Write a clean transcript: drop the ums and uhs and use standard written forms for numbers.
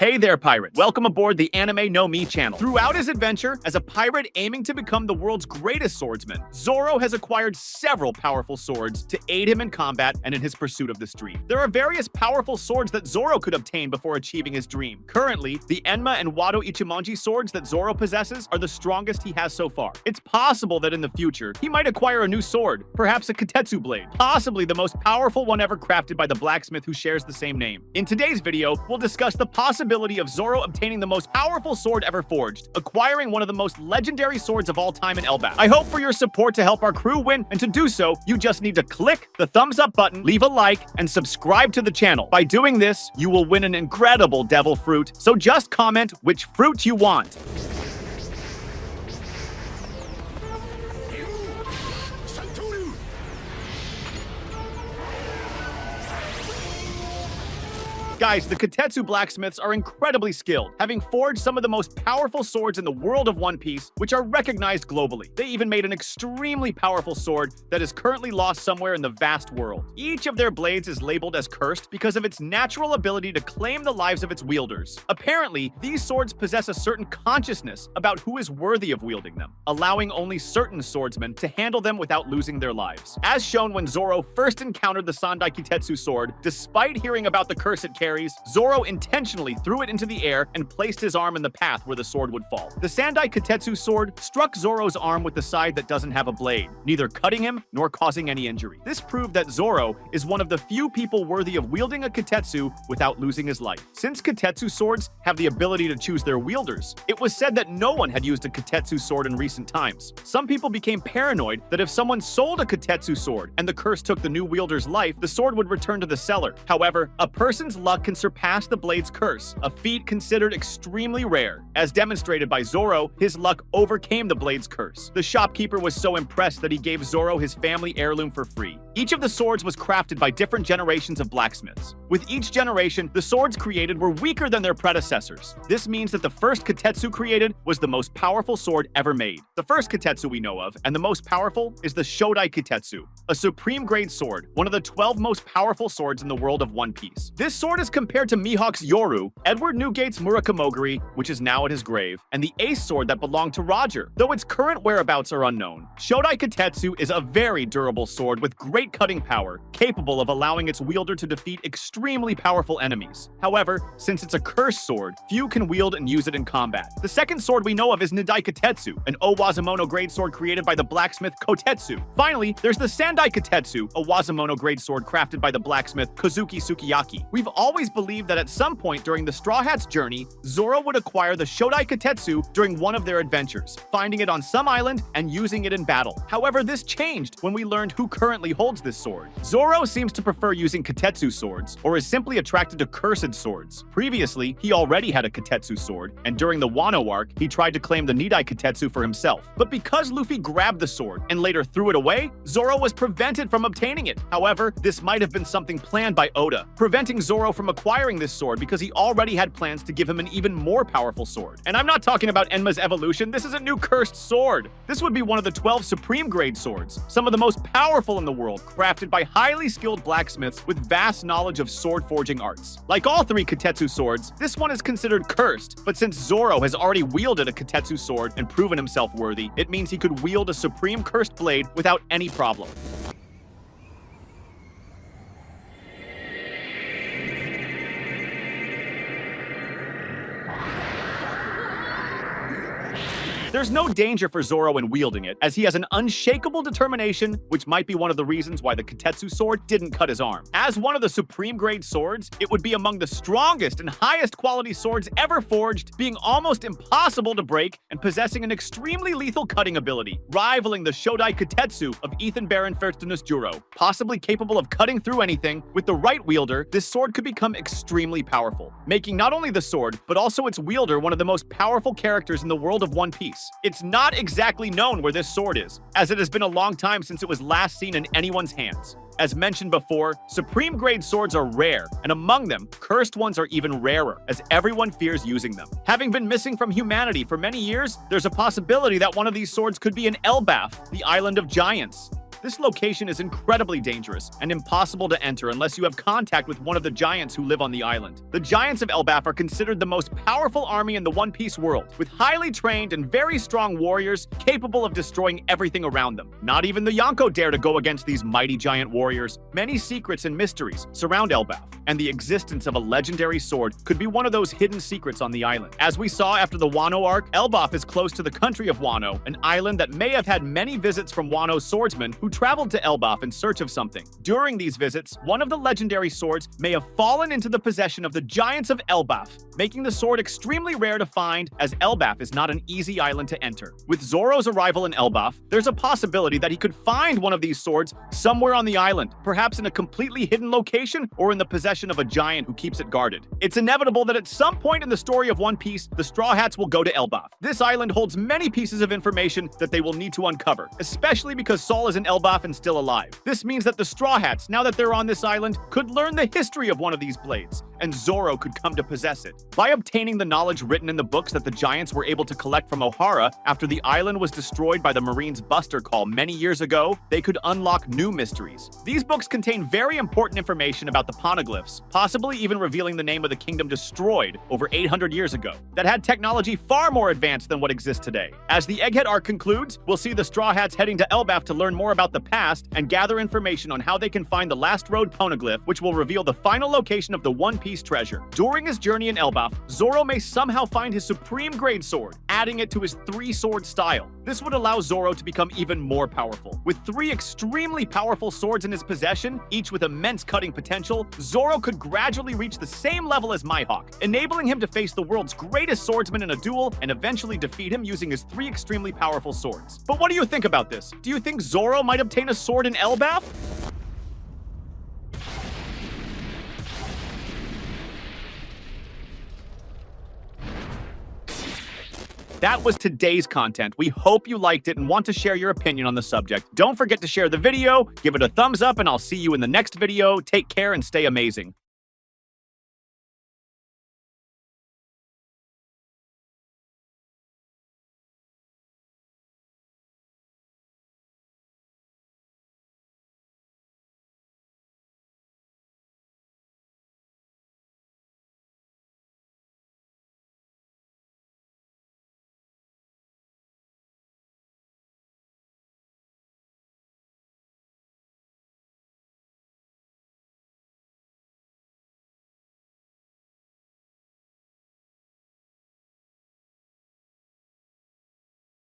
Hey there, pirates! Welcome aboard the Anime No Mi channel. Throughout his adventure, as a pirate aiming to become the world's greatest swordsman, Zoro has acquired several powerful swords to aid him in combat and in his pursuit of this dream. There are various powerful swords that Zoro could obtain before achieving his dream. Currently, the Enma and Wado Ichimonji swords that Zoro possesses are the strongest he has so far. It's possible that in the future, he might acquire a new sword, perhaps a Kitetsu blade, possibly the most powerful one ever crafted by the blacksmith who shares the same name. In today's video, we'll discuss the possibility of Zoro obtaining the most powerful sword ever forged, acquiring one of the most legendary swords of all time in Elbaf. I hope for your support to help our crew win, and to do so, you just need to click the thumbs up button, leave a like, and subscribe to the channel. By doing this, you will win an incredible devil fruit, so just comment which fruit you want. Guys, the Kitetsu blacksmiths are incredibly skilled, having forged some of the most powerful swords in the world of One Piece, which are recognized globally. They even made an extremely powerful sword that is currently lost somewhere in the vast world. Each of their blades is labeled as cursed because of its natural ability to claim the lives of its wielders. Apparently, these swords possess a certain consciousness about who is worthy of wielding them, allowing only certain swordsmen to handle them without losing their lives. As shown when Zoro first encountered the Shodai Kitetsu sword, despite hearing about the curse it carries, Zoro intentionally threw it into the air and placed his arm in the path where the sword would fall. The Shodai Kitetsu sword struck Zoro's arm with the side that doesn't have a blade, neither cutting him nor causing any injury. This proved that Zoro is one of the few people worthy of wielding a Kitetsu without losing his life. Since Kitetsu swords have the ability to choose their wielders, it was said that no one had used a Kitetsu sword in recent times. Some people became paranoid that if someone sold a Kitetsu sword and the curse took the new wielder's life, the sword would return to the seller. However, a person's luck can surpass the blade's curse, a feat considered extremely rare. As demonstrated by Zoro, his luck overcame the blade's curse. The shopkeeper was so impressed that he gave Zoro his family heirloom for free. Each of the swords was crafted by different generations of blacksmiths. With each generation, the swords created were weaker than their predecessors. This means that the first Kitetsu created was the most powerful sword ever made. The first Kitetsu we know of, and the most powerful, is the Shodai Kitetsu, a supreme grade sword, one of the 12 most powerful swords in the world of One Piece. This sword is compared to Mihawk's Yoru, Edward Newgate's Murakamogiri, which is now at his grave, and the ace sword that belonged to Roger, though its current whereabouts are unknown. Shodai Kitetsu is a very durable sword with great cutting power, capable of allowing its wielder to defeat extremely powerful enemies. However, since it's a cursed sword, few can wield and use it in combat. The second sword we know of is Nidai Kitetsu, an Owazamono grade sword created by the blacksmith Kotetsu. Finally, there's the Sandai Kitetsu, a Wazamono grade sword crafted by the blacksmith Kozuki Sukiyaki. We've always believed that at some point during the Straw Hat's journey, Zoro would acquire the Shodai Kitetsu during one of their adventures, finding it on some island and using it in battle. However, this changed when we learned who currently holds this sword. Zoro seems to prefer using Kitetsu swords, or is simply attracted to cursed swords. Previously, he already had a Kitetsu sword, and during the Wano arc, he tried to claim the Nidai Kitetsu for himself. But because Luffy grabbed the sword and later threw it away, Zoro was prevented from obtaining it. However, this might have been something planned by Oda, preventing Zoro from acquiring this sword because he already had plans to give him an even more powerful sword. And I'm not talking about Enma's evolution, this is a new cursed sword. This would be one of the 12 supreme grade swords, some of the most powerful in the world, crafted by highly skilled blacksmiths with vast knowledge of sword forging arts. Like all three Kitetsu swords, this one is considered cursed, but since Zoro has already wielded a Kitetsu sword and proven himself worthy, it means he could wield a supreme cursed blade without any problem. There's no danger for Zoro in wielding it, as he has an unshakable determination, which might be one of the reasons why the Kitetsu sword didn't cut his arm. As one of the supreme grade swords, it would be among the strongest and highest quality swords ever forged, being almost impossible to break and possessing an extremely lethal cutting ability, rivaling the Shodai Kitetsu of Ethan Baron Firstenus Juro. Possibly capable of cutting through anything, with the right wielder, this sword could become extremely powerful, making not only the sword, but also its wielder one of the most powerful characters in the world of One Piece. It's not exactly known where this sword is, as it has been a long time since it was last seen in anyone's hands. As mentioned before, supreme grade swords are rare, and among them, cursed ones are even rarer, as everyone fears using them. Having been missing from humanity for many years, there's a possibility that one of these swords could be in Elbaf, the island of giants. This location is incredibly dangerous and impossible to enter unless you have contact with one of the giants who live on the island. The giants of Elbaf are considered the most powerful army in the One Piece world, with highly trained and very strong warriors capable of destroying everything around them. Not even the Yonko dare to go against these mighty giant warriors. Many secrets and mysteries surround Elbaf, and the existence of a legendary sword could be one of those hidden secrets on the island. As we saw after the Wano arc, Elbaf is close to the country of Wano, an island that may have had many visits from Wano's swordsmen who traveled to Elbaf in search of something. During these visits, one of the legendary swords may have fallen into the possession of the giants of Elbaf, making the sword extremely rare to find, as Elbaf is not an easy island to enter. With Zoro's arrival in Elbaf, there's a possibility that he could find one of these swords somewhere on the island, perhaps in a completely hidden location or in the possession of a giant who keeps it guarded. It's inevitable that at some point in the story of One Piece, the Straw Hats will go to Elbaf. This island holds many pieces of information that they will need to uncover, especially because Saul is in Elbaf and still alive. This means that the Straw Hats, now that they're on this island, could learn the history of one of these blades, and Zoro could come to possess it. By obtaining the knowledge written in the books that the giants were able to collect from Ohara after the island was destroyed by the Marines' Buster Call many years ago, they could unlock new mysteries. These books contain very important information about the poneglyphs, possibly even revealing the name of the kingdom destroyed over 800 years ago, that had technology far more advanced than what exists today. As the Egghead arc concludes, we'll see the Straw Hats heading to Elbaf to learn more about the past and gather information on how they can find the Last Road poneglyph, which will reveal the final location of the One Piece treasure. During his journey in Elbaf, Zoro may somehow find his supreme grade sword, adding it to his three-sword style. This would allow Zoro to become even more powerful. With three extremely powerful swords in his possession, each with immense cutting potential, Zoro could gradually reach the same level as Mihawk, enabling him to face the world's greatest swordsman in a duel and eventually defeat him using his three extremely powerful swords. But what do you think about this? Do you think Zoro might obtain a sword in Elbaf? That was today's content. We hope you liked it and want to share your opinion on the subject. Don't forget to share the video, give it a thumbs up, and I'll see you in the next video. Take care and stay amazing.